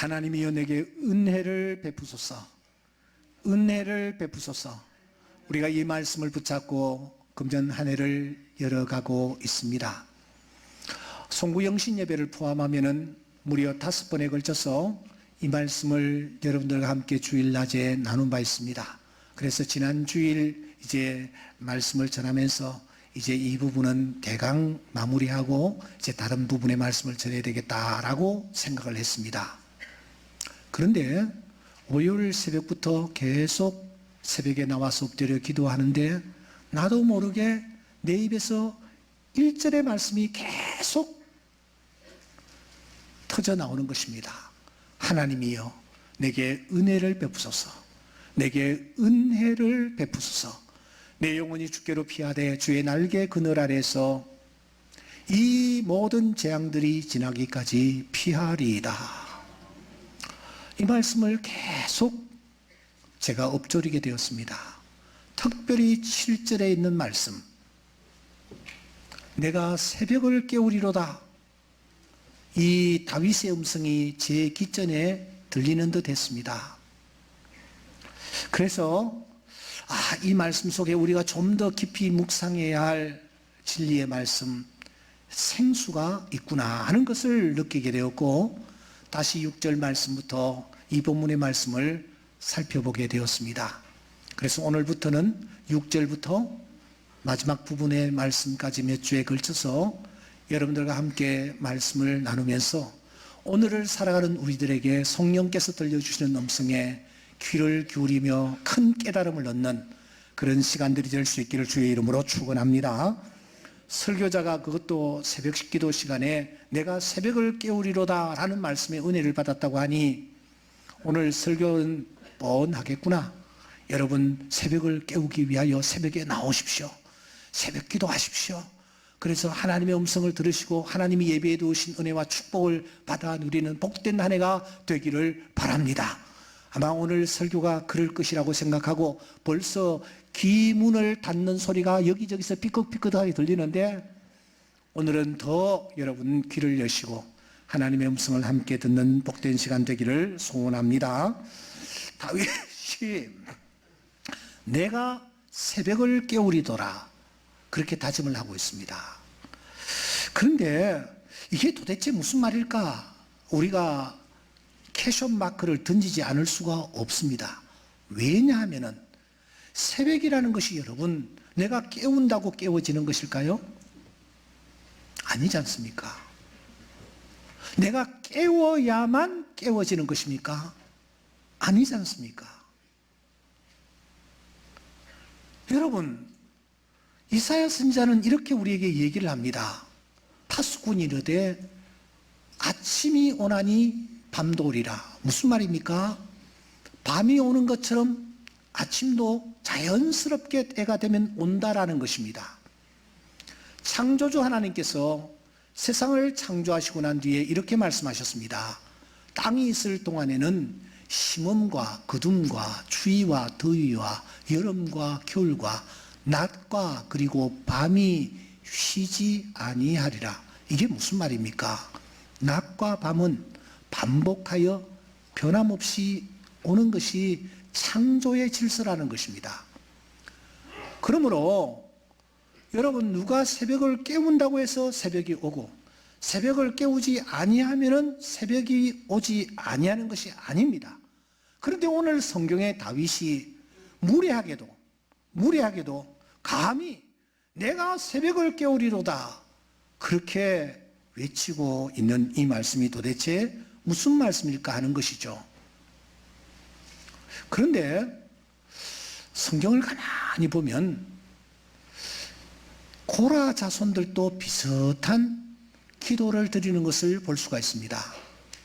하나님이여 내게 은혜를 베푸소서. 은혜를 베푸소서. 우리가 이 말씀을 붙잡고 금년 한 해를 열어가고 있습니다. 송구영신 예배를 포함하면 무려 5번에 걸쳐서 이 말씀을 여러분들과 함께 주일 낮에 나눈 바 있습니다. 그래서 지난 주일 이제 말씀을 전하면서 이제 이 부분은 대강 마무리하고 이제 다른 부분의 말씀을 전해야 되겠다라고 생각을 했습니다. 그런데 월요일 새벽부터 계속 새벽에 나와서 엎드려 기도하는데 나도 모르게 내 입에서 1절의 말씀이 계속 터져 나오는 것입니다. 하나님이여 내게 은혜를 베푸소서. 내게 은혜를 베푸소서. 내 영혼이 주께로 피하되 주의 날개 그늘 아래서 이 모든 재앙들이 지나기까지 피하리이다. 이 말씀을 계속 제가 엎조리게 되었습니다. 특별히 7절에 있는 말씀, 내가 새벽을 깨우리로다. 이 다윗의 음성이 제 귓전에 들리는 듯 했습니다. 그래서 이 말씀 속에 우리가 좀 더 깊이 묵상해야 할 진리의 말씀, 생수가 있구나 하는 것을 느끼게 되었고, 다시 6절 말씀부터 이 본문의 말씀을 살펴보게 되었습니다. 그래서 오늘부터는 6절부터 마지막 부분의 말씀까지 몇 주에 걸쳐서 여러분들과 함께 말씀을 나누면서 오늘을 살아가는 우리들에게 성령께서 들려주시는 음성에 귀를 기울이며 큰 깨달음을 얻는 그런 시간들이 될 수 있기를 주의 이름으로 축원합니다. 설교자가 그것도 새벽 기도 시간에 내가 새벽을 깨우리로다 라는 말씀에 은혜를 받았다고 하니 오늘 설교는 뻔하겠구나. 여러분 새벽을 깨우기 위하여 새벽에 나오십시오. 새벽 기도하십시오. 그래서 하나님의 음성을 들으시고 하나님이 예배해 두신 은혜와 축복을 받아 누리는 복된 한 해가 되기를 바랍니다. 아마 오늘 설교가 그럴 것이라고 생각하고 벌써 귀문을 닫는 소리가 여기저기서 삐끗삐끗하게 들리는데 오늘은 더 여러분 귀를 여시고 하나님의 음성을 함께 듣는 복된 시간 되기를 소원합니다. 다윗이 내가 새벽을 깨우리더라 그렇게 다짐을 하고 있습니다. 그런데 이게 도대체 무슨 말일까? 우리가 캐션 마크를 던지지 않을 수가 없습니다. 왜냐하면은 새벽이라는 것이 여러분 내가 깨운다고 깨워지는 것일까요? 아니지 않습니까? 내가 깨워야만 깨워지는 것입니까? 아니지 않습니까? 여러분 이사야 선지자는 이렇게 우리에게 얘기를 합니다. 파수꾼이 이르되 아침이 오나니 밤도 오리라. 무슨 말입니까? 밤이 오는 것처럼 아침도 자연스럽게 때가 되면 온다라는 것입니다. 창조주 하나님께서 세상을 창조하시고 난 뒤에 이렇게 말씀하셨습니다. 땅이 있을 동안에는 심음과 거둠과 추위와 더위와 여름과 겨울과 낮과 그리고 밤이 쉬지 아니하리라. 이게 무슨 말입니까? 낮과 밤은 반복하여 변함없이 오는 것이 창조의 질서라는 것입니다. 그러므로 여러분 누가 새벽을 깨운다고 해서 새벽이 오고 새벽을 깨우지 아니하면은 새벽이 오지 아니하는 것이 아닙니다. 그런데 오늘 성경의 다윗이 무례하게도 감히 내가 새벽을 깨우리로다 그렇게 외치고 있는 이 말씀이 도대체 무슨 말씀일까 하는 것이죠. 그런데 성경을 가만히 보면 고라 자손들도 비슷한 기도를 드리는 것을 볼 수가 있습니다.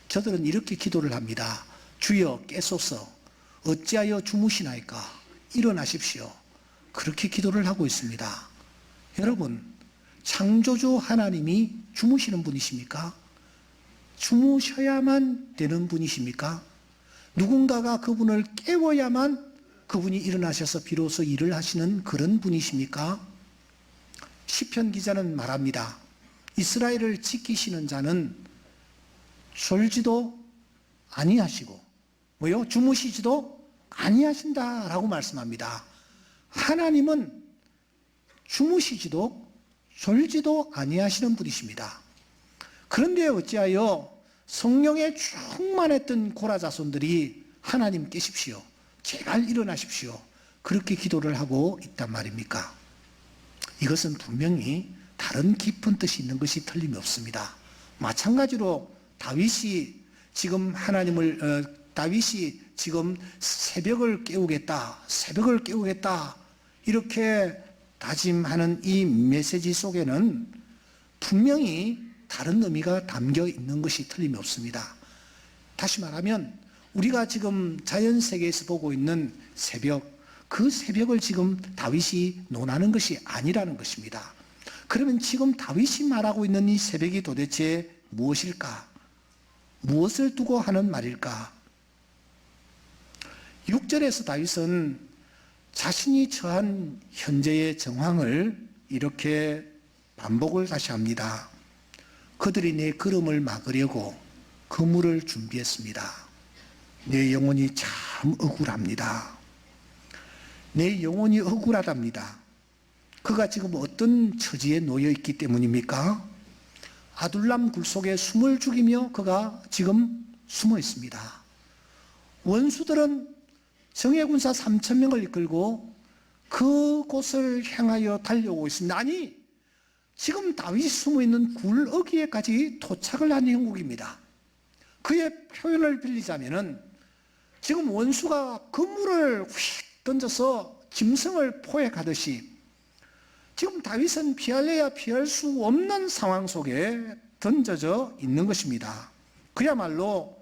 저들은 이렇게 기도를 합니다. 주여 깨소서 어찌하여 주무시나이까 일어나십시오. 그렇게 기도를 하고 있습니다. 여러분 창조주 하나님이 주무시는 분이십니까? 주무셔야만 되는 분이십니까? 누군가가 그분을 깨워야만 그분이 일어나셔서 비로소 일을 하시는 그런 분이십니까? 시편 기자는 말합니다. 이스라엘을 지키시는 자는 졸지도 아니하시고 뭐요? 주무시지도 아니하신다라고 말씀합니다. 하나님은 주무시지도 졸지도 아니하시는 분이십니다. 그런데 어찌하여 성령에 충만했던 고라 자손들이 하나님 깨십시오, 제발 일어나십시오, 그렇게 기도를 하고 있단 말입니까? 이것은 분명히 다른 깊은 뜻이 있는 것이 틀림이 없습니다. 마찬가지로 다윗이 지금 다윗이 지금 새벽을 깨우겠다 이렇게 다짐하는 이 메시지 속에는 분명히 다른 의미가 담겨 있는 것이 틀림이 없습니다. 다시 말하면 우리가 지금 자연세계에서 보고 있는 새벽, 그 새벽을 지금 다윗이 논하는 것이 아니라는 것입니다. 그러면 지금 다윗이 말하고 있는 이 새벽이 도대체 무엇일까? 무엇을 두고 하는 말일까? 6절에서 다윗은 자신이 처한 현재의 정황을 이렇게 반복을 다시 합니다. 그들이 내 걸음을 막으려고 그물을 준비했습니다. 내 영혼이 참 억울합니다. 내 영혼이 억울하답니다. 그가 지금 어떤 처지에 놓여 있기 때문입니까? 아둘람 굴 속에 숨을 죽이며 그가 지금 숨어 있습니다. 원수들은 정예군사 3,000명을 이끌고 그곳을 향하여 달려오고 있습니다. 아니, 지금 다윗이 숨어 있는 굴 어귀에까지 도착을 한 형국입니다. 그의 표현을 빌리자면은 지금 원수가 그물을 휙 던져서 짐승을 포획하듯이 지금 다윗은 피할래야 피할 수 없는 상황 속에 던져져 있는 것입니다. 그야말로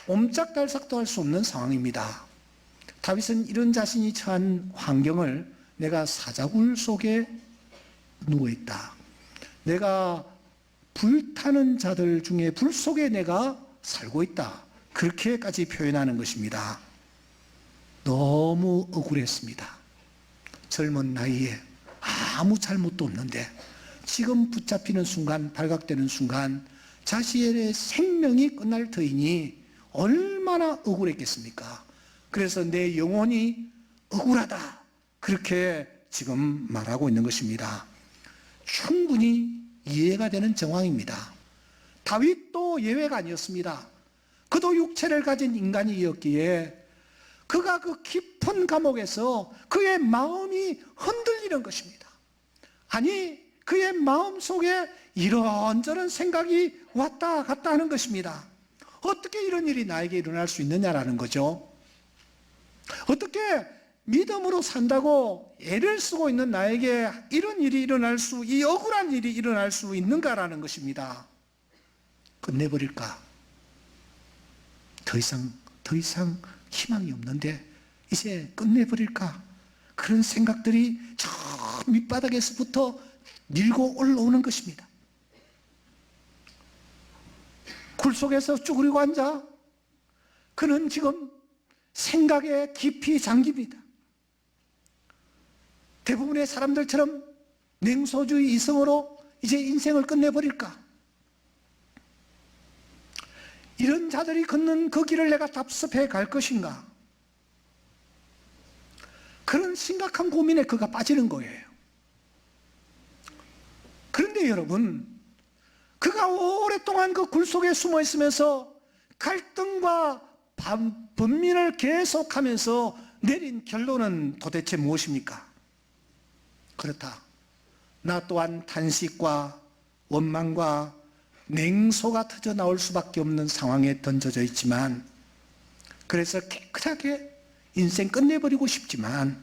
옴짝달싹도 할 수 없는 상황입니다. 다윗은 이런 자신이 처한 환경을 내가 사자굴 속에 누워있다, 내가 불타는 자들 중에 불 속에 내가 살고 있다, 그렇게까지 표현하는 것입니다. 너무 억울했습니다. 젊은 나이에 아무 잘못도 없는데 지금 붙잡히는 순간, 발각되는 순간 자신의 생명이 끝날 터이니 얼마나 억울했겠습니까? 그래서 내 영혼이 억울하다, 그렇게 지금 말하고 있는 것입니다. 충분히 이해가 되는 정황입니다. 다윗도 예외가 아니었습니다. 그도 육체를 가진 인간이었기에 그가 그 깊은 감옥에서 그의 마음이 흔들리는 것입니다. 아니, 그의 마음 속에 이런저런 생각이 왔다 갔다 하는 것입니다. 어떻게 이런 일이 나에게 일어날 수 있느냐라는 거죠. 어떻게 믿음으로 산다고 애를 쓰고 있는 나에게 이런 일이 일어날 수, 이 억울한 일이 일어날 수 있는가라는 것입니다. 끝내버릴까? 더 이상 희망이 없는데 이제 끝내버릴까? 그런 생각들이 저 밑바닥에서부터 밀고 올라오는 것입니다. 굴 속에서 쭈그리고 앉아 그는 지금 생각에 깊이 잠깁니다. 대부분의 사람들처럼 냉소주의 이성으로 이제 인생을 끝내버릴까? 이런 자들이 걷는 그 길을 내가 답습해 갈 것인가? 그런 심각한 고민에 그가 빠지는 거예요. 그런데 여러분, 그가 오랫동안 그 굴 속에 숨어 있으면서 갈등과 번민을 계속하면서 내린 결론은 도대체 무엇입니까? 그렇다. 나 또한 탄식과 원망과 냉소가 터져 나올 수밖에 없는 상황에 던져져 있지만, 그래서 깨끗하게 인생 끝내버리고 싶지만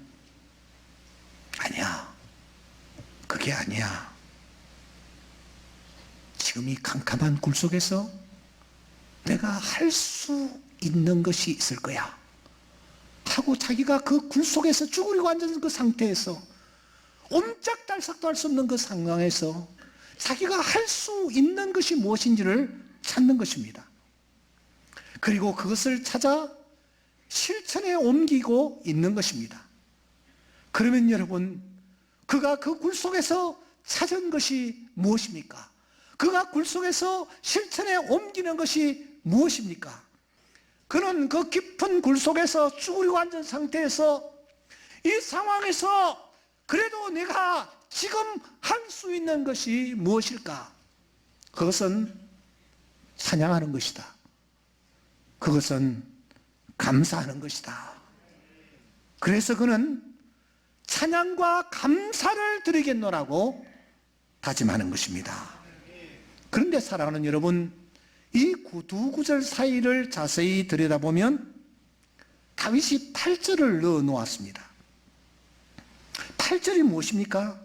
아니야, 그게 아니야. 지금 이 캄캄한 굴 속에서 내가 할 수 있는 것이 있을 거야 하고 자기가 그 굴 속에서 쭈그리고 앉은 그 상태에서 옴짝달싹도 할 수 없는 그 상황에서 자기가 할 수 있는 것이 무엇인지를 찾는 것입니다. 그리고 그것을 찾아 실천에 옮기고 있는 것입니다. 그러면 여러분, 그가 그 굴 속에서 찾은 것이 무엇입니까? 그가 굴 속에서 실천에 옮기는 것이 무엇입니까? 그는 그 깊은 굴 속에서 쭈그리고 앉은 상태에서 이 상황에서 그래도 내가 지금 할 수 있는 것이 무엇일까? 그것은 찬양하는 것이다. 그것은 감사하는 것이다. 그래서 그는 찬양과 감사를 드리겠노라고 다짐하는 것입니다. 그런데 사랑하는 여러분, 이 두 구절 사이를 자세히 들여다보면 다윗이 8절을 넣어 놓았습니다. 8절이 무엇입니까?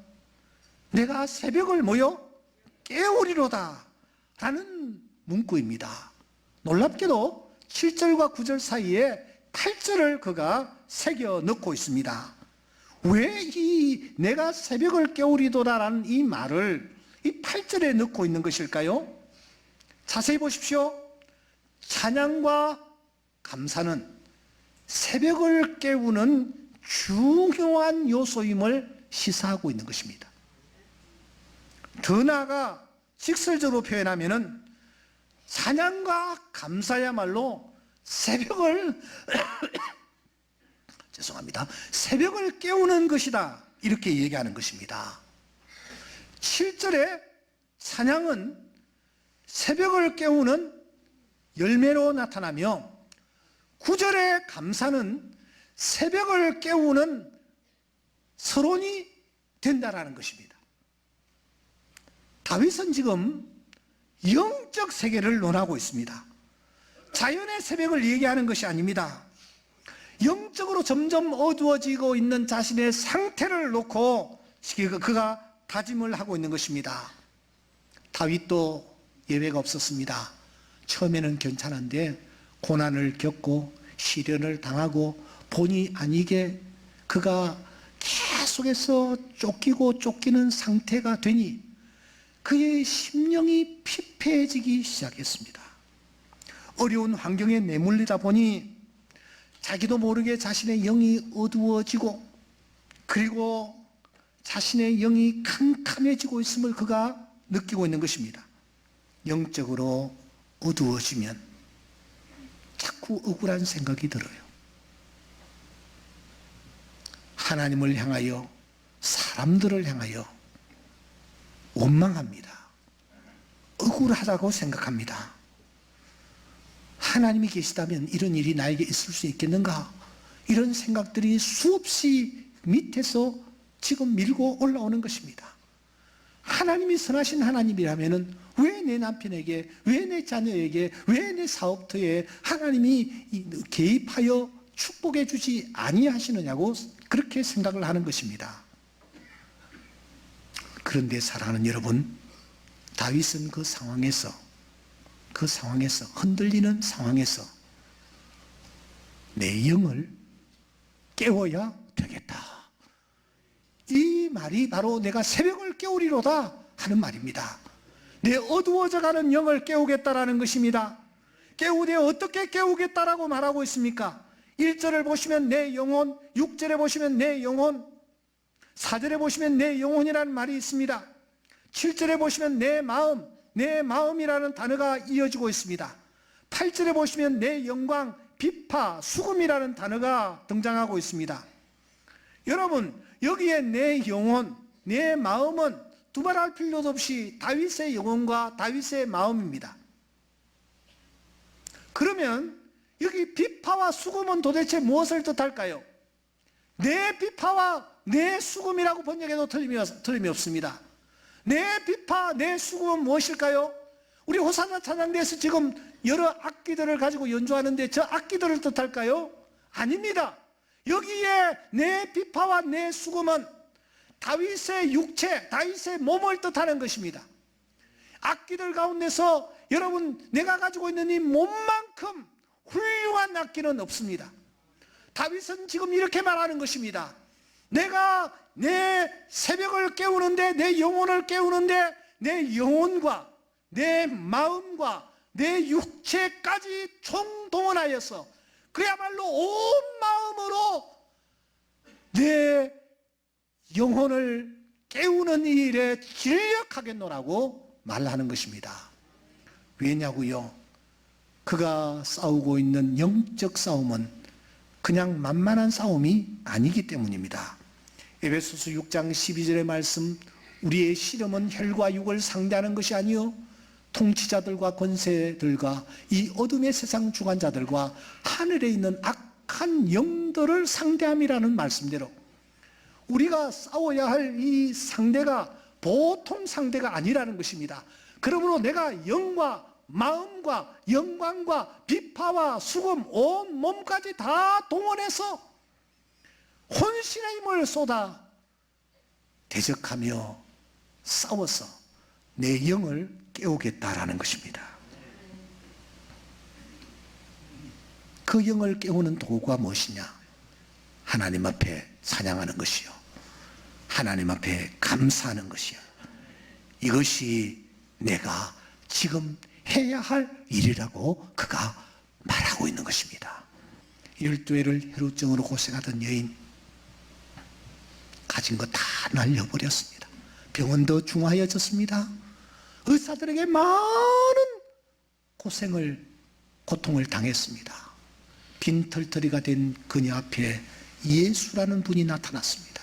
내가 새벽을 모여 깨우리로다 라는 문구입니다. 놀랍게도 7절과 9절 사이에 8절을 그가 새겨 넣고 있습니다. 왜 이 내가 새벽을 깨우리도다 라는 이 말을 이 8절에 넣고 있는 것일까요? 자세히 보십시오. 찬양과 감사는 새벽을 깨우는 중요한 요소임을 시사하고 있는 것입니다. 더 나아가 직설적으로 표현하면은 찬양과 감사야말로 새벽을 죄송합니다. 새벽을 깨우는 것이다. 이렇게 얘기하는 것입니다. 7절에 찬양은 새벽을 깨우는 열매로 나타나며 9절의 감사는 새벽을 깨우는 서론이 된다라는 것입니다. 다윗은 지금 영적 세계를 논하고 있습니다. 자연의 새벽을 얘기하는 것이 아닙니다. 영적으로 점점 어두워지고 있는 자신의 상태를 놓고 그가 다짐을 하고 있는 것입니다. 다윗도 예외가 없었습니다. 처음에는 괜찮은데 고난을 겪고 시련을 당하고 본의 아니게 그가 계속해서 쫓기고 쫓기는 상태가 되니 그의 심령이 피폐해지기 시작했습니다. 어려운 환경에 내몰리다 보니 자기도 모르게 자신의 영이 어두워지고 그리고 자신의 영이 캄캄해지고 있음을 그가 느끼고 있는 것입니다. 영적으로 어두워지면 자꾸 억울한 생각이 들어요. 하나님을 향하여 사람들을 향하여 원망합니다. 억울하다고 생각합니다. 하나님이 계시다면 이런 일이 나에게 있을 수 있겠는가? 이런 생각들이 수없이 밑에서 지금 밀고 올라오는 것입니다. 하나님이 선하신 하나님이라면 왜 내 남편에게, 왜 내 자녀에게, 왜 내 사업터에 하나님이 개입하여 축복해 주지 아니하시느냐고 그렇게 생각을 하는 것입니다. 그런데 사랑하는 여러분, 다윗은 그 상황에서 흔들리는 상황에서 내 영을 깨워야 되겠다. 이 말이 바로 내가 새벽을 깨우리로다 하는 말입니다. 내 어두워져가는 영을 깨우겠다라는 것입니다. 깨우되 어떻게 깨우겠다라고 말하고 있습니까? 1절을 보시면 내 영혼, 6절에 보시면 내 영혼, 4절에 보시면 내 영혼이라는 말이 있습니다. 7절에 보시면 내 마음, 내 마음이라는 단어가 이어지고 있습니다. 8절에 보시면 내 영광, 비파, 수금이라는 단어가 등장하고 있습니다. 여러분, 여기에 내 영혼, 내 마음은 두말할 필요도 없이 다윗의 영혼과 다윗의 마음입니다. 그러면 여기 비파와 수금은 도대체 무엇을 뜻할까요? 내 비파와 내 수금이라고 번역해도 틀림이 없습니다. 내 비파, 내 수금은 무엇일까요? 우리 호산나 찬양대에서 지금 여러 악기들을 가지고 연주하는데 저 악기들을 뜻할까요? 아닙니다. 여기에 내 비파와 내 수금은 다윗의 육체, 다윗의 몸을 뜻하는 것입니다. 악기들 가운데서 여러분, 내가 가지고 있는 이 몸만큼 훌륭한 악기는 없습니다. 다윗은 지금 이렇게 말하는 것입니다. 내가 내 새벽을 깨우는데, 내 영혼을 깨우는데 내 영혼과 내 마음과 내 육체까지 총동원하여서 그야말로 온 마음으로 내 영혼을 깨우는 일에 진력하겠노라고 말하는 것입니다. 왜냐고요? 그가 싸우고 있는 영적 싸움은 그냥 만만한 싸움이 아니기 때문입니다. 에베소서 6장 12절의 말씀, 우리의 씨름은 혈과 육을 상대하는 것이 아니요 통치자들과 권세들과 이 어둠의 세상 주관자들과 하늘에 있는 악한 영들을 상대함이라는 말씀대로 우리가 싸워야 할 이 상대가 보통 상대가 아니라는 것입니다. 그러므로 내가 영과 마음과 영광과 비파와 수금 온 몸까지 다 동원해서 혼신의 힘을 쏟아 대적하며 싸워서 내 영을 깨우겠다라는 것입니다. 그 영을 깨우는 도구가 무엇이냐? 하나님 앞에 찬양하는 것이요, 하나님 앞에 감사하는 것이요, 이것이 내가 지금 해야 할 일이라고 그가 말하고 있는 것입니다. 12회를 혈우증으로 고생하던 여인, 가진 거 다 날려버렸습니다. 병원도 중하여졌습니다. 의사들에게 많은 고통을 당했습니다. 빈털터리가 된 그녀 앞에 예수라는 분이 나타났습니다.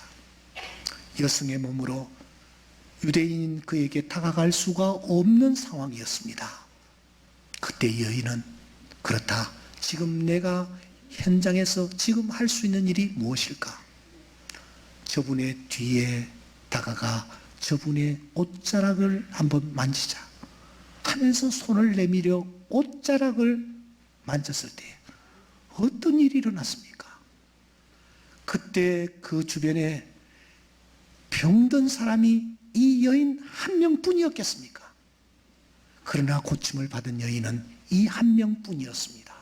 여성의 몸으로 유대인인 그에게 다가갈 수가 없는 상황이었습니다. 그때 여인은, 그렇다, 지금 내가 현장에서 지금 할 수 있는 일이 무엇일까? 저분의 뒤에 다가가 저분의 옷자락을 한번 만지자 하면서 손을 내밀어 옷자락을 만졌을 때 어떤 일이 일어났습니까? 그때 그 주변에 병든 사람이 이 여인 한 명뿐이었겠습니까? 그러나 고침을 받은 여인은 이 한 명뿐이었습니다.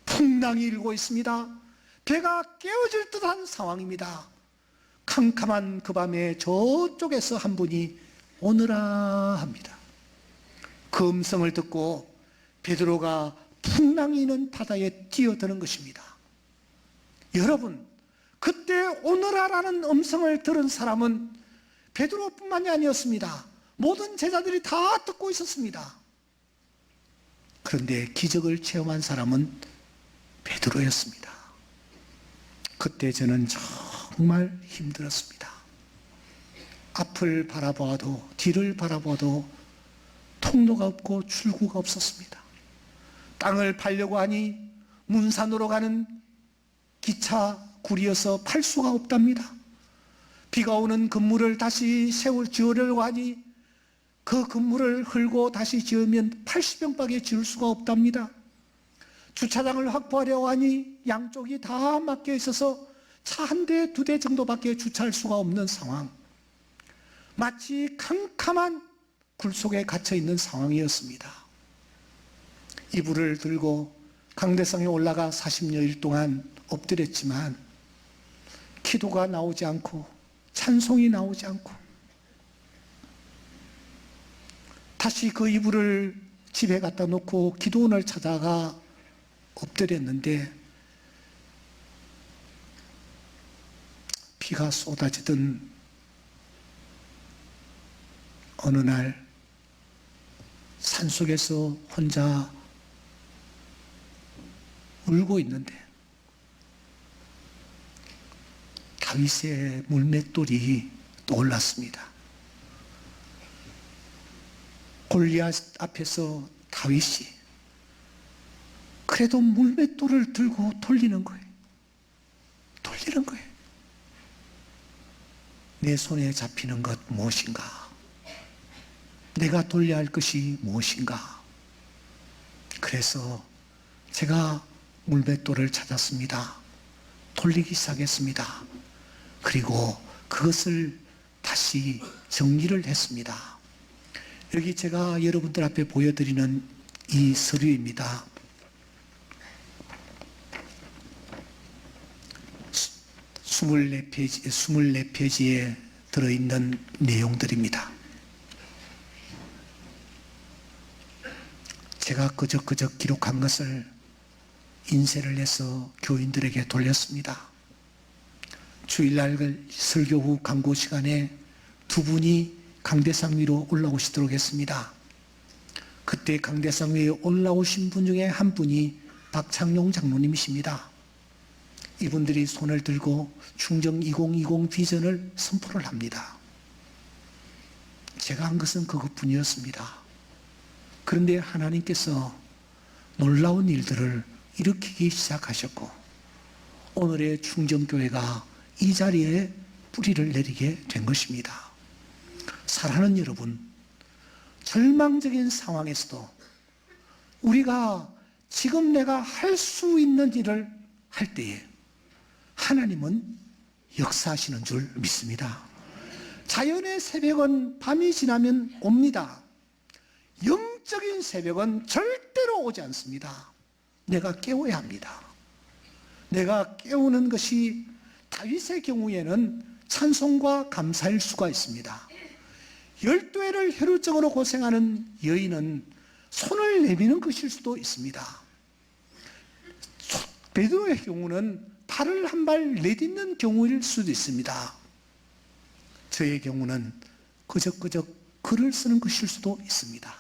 풍랑이 일고 있습니다. 배가 깨어질 듯한 상황입니다. 캄캄한 그 밤에 저쪽에서 한 분이 오너라 합니다. 그 음성을 듣고 베드로가 풍랑이 있는 바다에 뛰어드는 것입니다. 여러분, 그때 오너라라는 음성을 들은 사람은 베드로뿐만이 아니었습니다. 모든 제자들이 다 듣고 있었습니다. 그런데 기적을 체험한 사람은 베드로였습니다. 그때 저는 정말 힘들었습니다. 앞을 바라보아도 뒤를 바라보아도 통로가 없고 출구가 없었습니다. 땅을 팔려고 하니 문산으로 가는 기차 굴이어서 팔 수가 없답니다. 비가 오는 건물을 다시 지으려고 하니 그 건물을 헐고 다시 지으면 80평밖에 지을 수가 없답니다. 주차장을 확보하려고 하니 양쪽이 다 막혀 있어서 차 한 대, 두 대 정도밖에 주차할 수가 없는 상황. 마치 캄캄한 굴 속에 갇혀 있는 상황이었습니다. 이불을 들고 강대상에 올라가 40여일 동안 엎드렸지만 기도가 나오지 않고 찬송이 나오지 않고 다시 그 이불을 집에 갖다 놓고 기도원을 찾아가 엎드렸는데 비가 쏟아지던 어느 날 산속에서 혼자 울고 있는데 다윗의 물맷돌이 떠올랐습니다. 골리앗 앞에서 다윗이 그래도 물맷돌을 들고 돌리는 거예요. 내 손에 잡히는 것 무엇인가? 내가 돌려야 할 것이 무엇인가? 그래서 제가 물맷돌을 찾았습니다. 돌리기 시작했습니다. 그리고 그것을 다시 정리를 했습니다. 여기 제가 여러분들 앞에 보여드리는 이 서류입니다. 24페이지에 들어있는 내용들입니다. 제가 끄적끄적 기록한 것을 인쇄를 해서 교인들에게 돌렸습니다. 주일날 설교 후 강고 시간에 두 분이 강대상 위로 올라오시도록 했습니다. 그때 강대상 위에 올라오신 분 중에 한 분이 박창룡 장로님이십니다. 이분들이 손을 들고 충정 2020 비전을 선포를 합니다. 제가 한 것은 그것뿐이었습니다. 그런데 하나님께서 놀라운 일들을 일으키기 시작하셨고 오늘의 충정교회가 이 자리에 뿌리를 내리게 된 것입니다. 사랑하는 여러분, 절망적인 상황에서도 우리가 지금 내가 할 수 있는 일을 할 때에 하나님은 역사하시는 줄 믿습니다. 자연의 새벽은 밤이 지나면 옵니다. 영적인 새벽은 절대로 오지 않습니다. 내가 깨워야 합니다. 내가 깨우는 것이 다윗의 경우에는 찬송과 감사일 수가 있습니다. 12해를 혈루증으로 고생하는 여인은 손을 내미는 것일 수도 있습니다. 베드로의 경우는 발을 한 발 내딛는 경우일 수도 있습니다. 저의 경우는 그저그저 글을 쓰는 것일 수도 있습니다.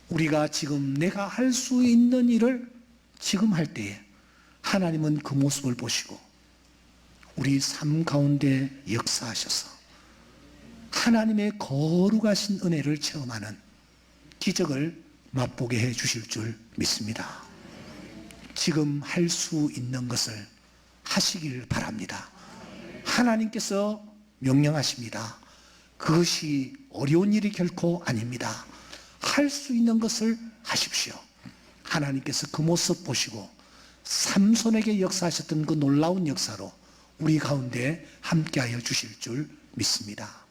우리가 지금 내가 할 수 있는 일을 지금 할 때에 하나님은 그 모습을 보시고 우리 삶 가운데 역사하셔서 하나님의 거룩하신 은혜를 체험하는 기적을 맛보게 해 주실 줄 믿습니다. 지금 할 수 있는 것을 하시길 바랍니다. 하나님께서 명령하십니다. 그것이 어려운 일이 결코 아닙니다. 할 수 있는 것을 하십시오. 하나님께서 그 모습 보시고 삼손에게 역사하셨던 그 놀라운 역사로 우리 가운데 함께하여 주실 줄 믿습니다.